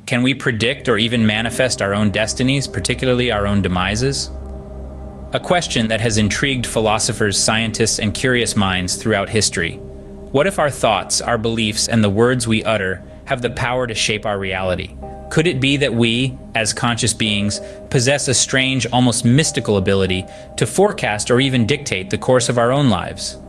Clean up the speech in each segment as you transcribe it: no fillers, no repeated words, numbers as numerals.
Can we predict or even manifest our own destinies, particularly our own demises? A question that has intrigued philosophers, scientists, and curious minds throughout history. What if our thoughts, our beliefs, and the words we utter have the power to shape our reality? Could it be that we, as conscious beings, possess a strange, almost mystical ability to forecast or even dictate the course of our own lives?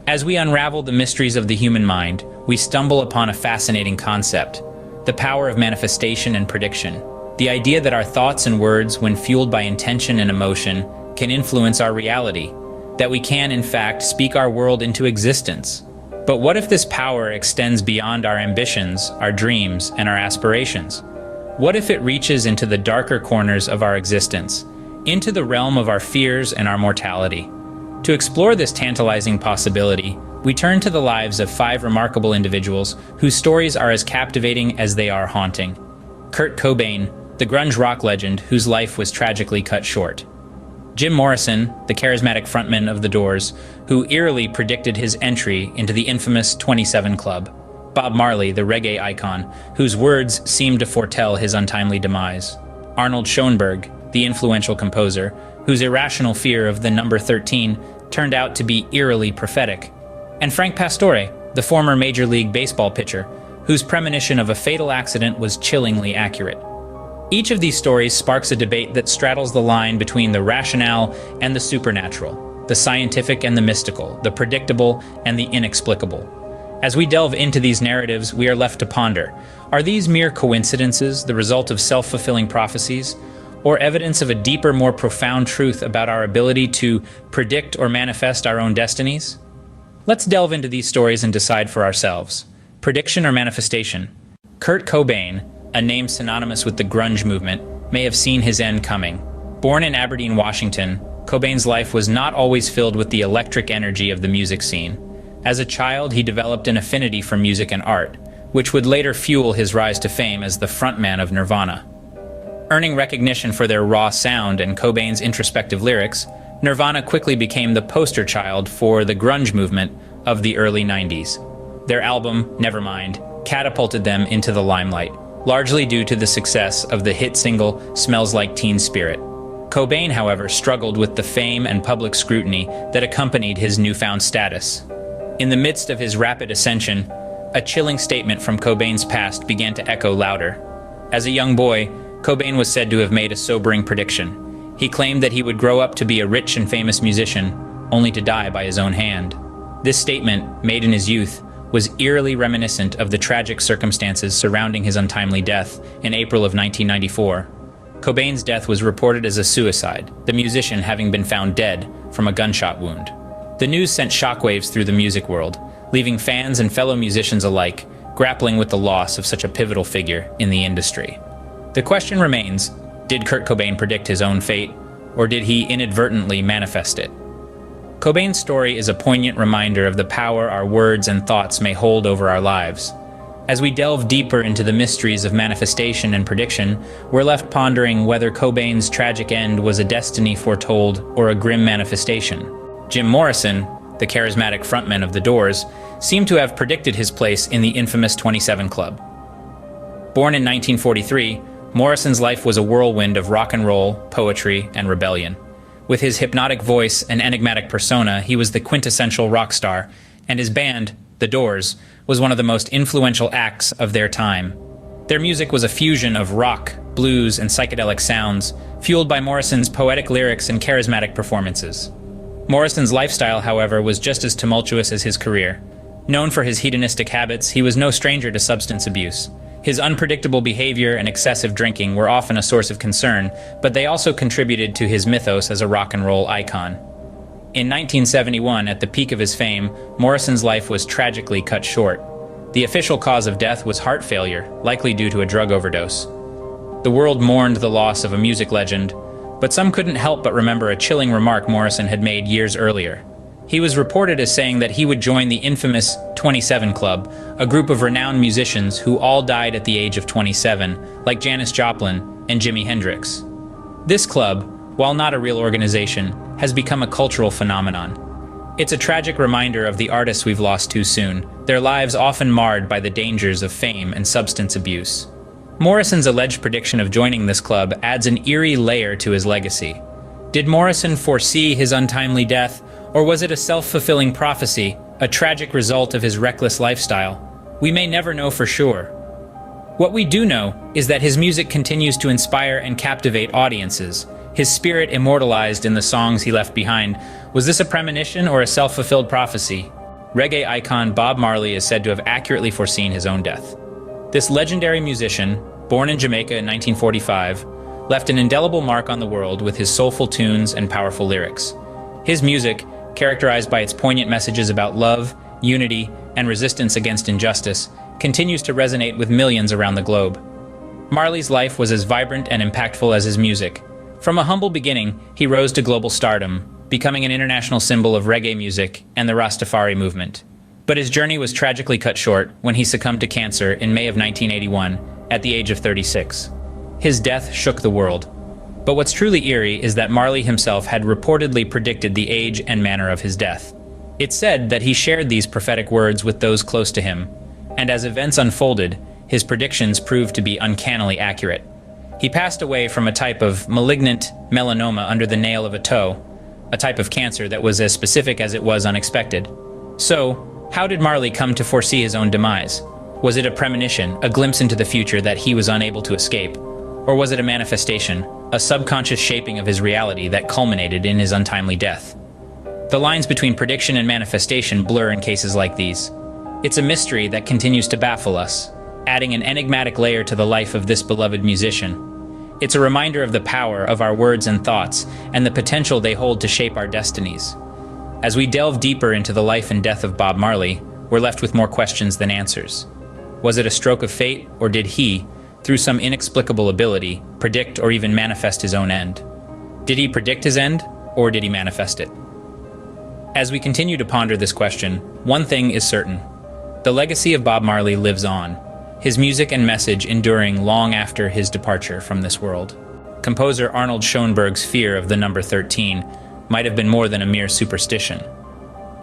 As we unravel the mysteries of the human mind, we stumble upon a fascinating concept: the power of manifestation and prediction. The idea that our thoughts and words, when fueled by intention and emotion, can influence our reality, that we can, in fact, speak our world into existence. But what if this power extends beyond our ambitions, our dreams, and our aspirations? What if it reaches into the darker corners of our existence, into the realm of our fears and our mortality? To explore this tantalizing possibility, we turn to the lives of 5 remarkable individuals whose stories are as captivating as they are haunting. Kurt Cobain, the grunge rock legend whose life was tragically cut short. Jim Morrison, the charismatic frontman of The Doors, who eerily predicted his entry into the infamous 27 Club. Bob Marley, the reggae icon, whose words seemed to foretell his untimely demise. Arnold Schoenberg, the influential composer, whose irrational fear of the number 13 turned out to be eerily prophetic. And Frank Pastore, the former Major League Baseball pitcher, whose premonition of a fatal accident was chillingly accurate. Each of these stories sparks a debate that straddles the line between the rationale and the supernatural, the scientific and the mystical, the predictable and the inexplicable. As we delve into these narratives, we are left to ponder: are these mere coincidences, the result of self-fulfilling prophecies, or evidence of a deeper, more profound truth about our ability to predict or manifest our own destinies? Let's delve into these stories and decide for ourselves. Prediction or manifestation? Kurt Cobain, a name synonymous with the grunge movement, may have seen his end coming. Born in Aberdeen, Washington, Cobain's life was not always filled with the electric energy of the music scene. As a child, he developed an affinity for music and art, which would later fuel his rise to fame as the frontman of Nirvana. Earning recognition for their raw sound and Cobain's introspective lyrics, Nirvana quickly became the poster child for the grunge movement of the early 90s. Their album, Nevermind, catapulted them into the limelight, largely due to the success of the hit single Smells Like Teen Spirit. Cobain, however, struggled with the fame and public scrutiny that accompanied his newfound status. In the midst of his rapid ascension, a chilling statement from Cobain's past began to echo louder. As a young boy, Cobain was said to have made a sobering prediction. He claimed that he would grow up to be a rich and famous musician, only to die by his own hand. This statement, made in his youth, was eerily reminiscent of the tragic circumstances surrounding his untimely death in April of 1994. Cobain's death was reported as a suicide, the musician having been found dead from a gunshot wound. The news sent shockwaves through the music world, leaving fans and fellow musicians alike grappling with the loss of such a pivotal figure in the industry. The question remains, did Kurt Cobain predict his own fate, or did he inadvertently manifest it? Cobain's story is a poignant reminder of the power our words and thoughts may hold over our lives. As we delve deeper into the mysteries of manifestation and prediction, we're left pondering whether Cobain's tragic end was a destiny foretold or a grim manifestation. Jim Morrison, the charismatic frontman of The Doors, seemed to have predicted his place in the infamous 27 Club. Born in 1943, Morrison's life was a whirlwind of rock and roll, poetry, and rebellion. With his hypnotic voice and enigmatic persona, he was the quintessential rock star, and his band, The Doors, was one of the most influential acts of their time. Their music was a fusion of rock, blues, and psychedelic sounds, fueled by Morrison's poetic lyrics and charismatic performances. Morrison's lifestyle, however, was just as tumultuous as his career. Known for his hedonistic habits, he was no stranger to substance abuse. His unpredictable behavior and excessive drinking were often a source of concern, but they also contributed to his mythos as a rock and roll icon. In 1971, at the peak of his fame, Morrison's life was tragically cut short. The official cause of death was heart failure, likely due to a drug overdose. The world mourned the loss of a music legend, but some couldn't help but remember a chilling remark Morrison had made years earlier. He was reported as saying that he would join the infamous 27 Club, a group of renowned musicians who all died at the age of 27, like Janis Joplin and Jimi Hendrix. This club, while not a real organization, has become a cultural phenomenon. It's a tragic reminder of the artists we've lost too soon, their lives often marred by the dangers of fame and substance abuse. Morrison's alleged prediction of joining this club adds an eerie layer to his legacy. Did Morrison foresee his untimely death, or was it a self-fulfilling prophecy, a tragic result of his reckless lifestyle? We may never know for sure. What we do know is that his music continues to inspire and captivate audiences, his spirit immortalized in the songs he left behind. Was this a premonition or a self-fulfilled prophecy? Reggae icon Bob Marley is said to have accurately foreseen his own death. This legendary musician, born in Jamaica in 1945, left an indelible mark on the world with his soulful tunes and powerful lyrics. His music, characterized by its poignant messages about love, unity, and resistance against injustice, continues to resonate with millions around the globe. Marley's life was as vibrant and impactful as his music. From a humble beginning, he rose to global stardom, becoming an international symbol of reggae music and the Rastafari movement. But his journey was tragically cut short when he succumbed to cancer in May of 1981, at the age of 36. His death shook the world. But what's truly eerie is that Marley himself had reportedly predicted the age and manner of his death. It's said that he shared these prophetic words with those close to him, and as events unfolded, his predictions proved to be uncannily accurate. He passed away from a type of malignant melanoma under the nail of a toe, a type of cancer that was as specific as it was unexpected. So, how did Marley come to foresee his own demise? Was it a premonition, a glimpse into the future that he was unable to escape? Or was it a manifestation, a subconscious shaping of his reality that culminated in his untimely death? The lines between prediction and manifestation blur in cases like these. It's a mystery that continues to baffle us, adding an enigmatic layer to the life of this beloved musician. It's a reminder of the power of our words and thoughts, and the potential they hold to shape our destinies. As we delve deeper into the life and death of Bob Marley, we're left with more questions than answers. Was it a stroke of fate, or did he, through some inexplicable ability, predict or even manifest his own end? Did he predict his end, or did he manifest it? As we continue to ponder this question, one thing is certain. The legacy of Bob Marley lives on, his music and message enduring long after his departure from this world. Composer Arnold Schoenberg's fear of the number 13 might have been more than a mere superstition.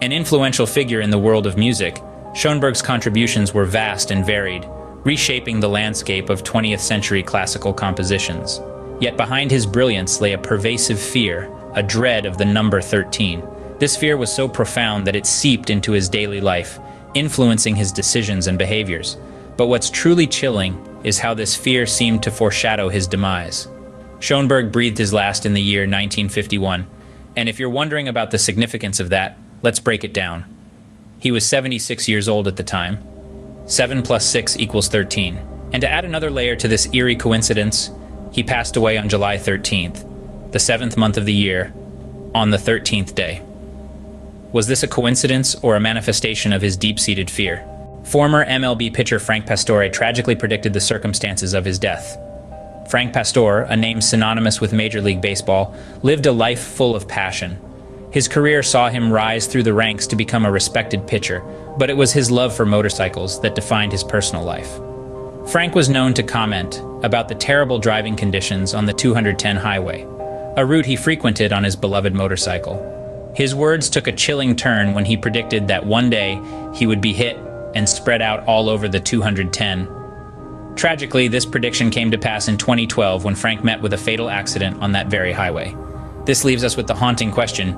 An influential figure in the world of music, Schoenberg's contributions were vast and varied, reshaping the landscape of 20th century classical compositions. Yet behind his brilliance lay a pervasive fear, a dread of the number 13. This fear was so profound that it seeped into his daily life, influencing his decisions and behaviors. But what's truly chilling is how this fear seemed to foreshadow his demise. Schoenberg breathed his last in the year 1951, and if you're wondering about the significance of that, let's break it down. He was 76 years old at the time. 7 plus 6 equals 13. And to add another layer to this eerie coincidence, he passed away on July 13th, the 7th month of the year, on the 13th day. Was this a coincidence or a manifestation of his deep-seated fear? Former MLB pitcher Frank Pastore tragically predicted the circumstances of his death. Frank Pastore, a name synonymous with Major League Baseball, lived a life full of passion. His career saw him rise through the ranks to become a respected pitcher, but it was his love for motorcycles that defined his personal life. Frank was known to comment about the terrible driving conditions on the 210 highway, a route he frequented on his beloved motorcycle. His words took a chilling turn when he predicted that one day he would be hit and spread out all over the 210. Tragically, this prediction came to pass in 2012 when Frank met with a fatal accident on that very highway. This leaves us with the haunting question: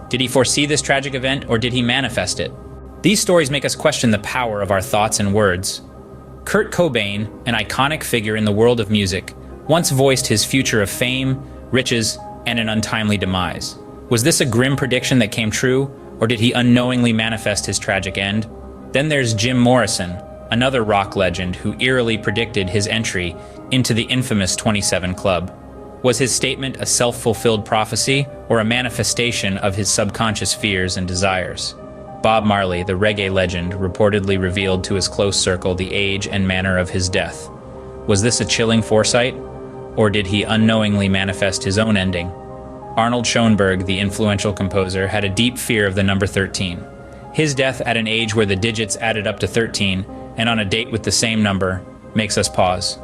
did he foresee this tragic event, or did he manifest it? These stories make us question the power of our thoughts and words. Kurt Cobain, an iconic figure in the world of music, once voiced his future of fame, riches, and an untimely demise. Was this a grim prediction that came true, or did he unknowingly manifest his tragic end? Then there's Jim Morrison, another rock legend who eerily predicted his entry into the infamous 27 Club. Was his statement a self-fulfilled prophecy, or a manifestation of his subconscious fears and desires? Bob Marley, the reggae legend, reportedly revealed to his close circle the age and manner of his death. Was this a chilling foresight, or did he unknowingly manifest his own ending? Arnold Schoenberg, the influential composer, had a deep fear of the number 13. His death at an age where the digits added up to 13, and on a date with the same number, makes us pause.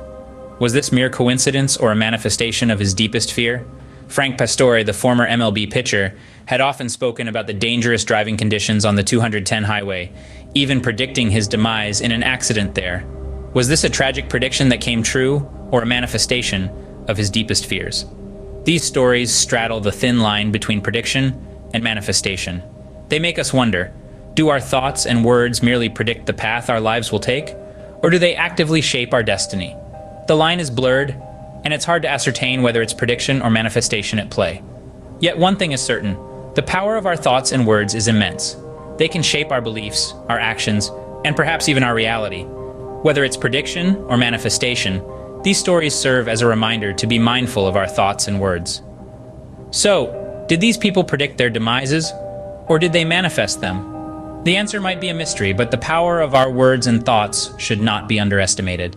Was this mere coincidence or a manifestation of his deepest fear? Frank Pastore, the former MLB pitcher, had often spoken about the dangerous driving conditions on the 210 highway, even predicting his demise in an accident there. Was this a tragic prediction that came true, or a manifestation of his deepest fears? These stories straddle the thin line between prediction and manifestation. They make us wonder, do our thoughts and words merely predict the path our lives will take, or do they actively shape our destiny? The line is blurred, and it's hard to ascertain whether it's prediction or manifestation at play. Yet one thing is certain, the power of our thoughts and words is immense. They can shape our beliefs, our actions, and perhaps even our reality. Whether it's prediction or manifestation, these stories serve as a reminder to be mindful of our thoughts and words. So, did these people predict their demises, or did they manifest them? The answer might be a mystery, but the power of our words and thoughts should not be underestimated.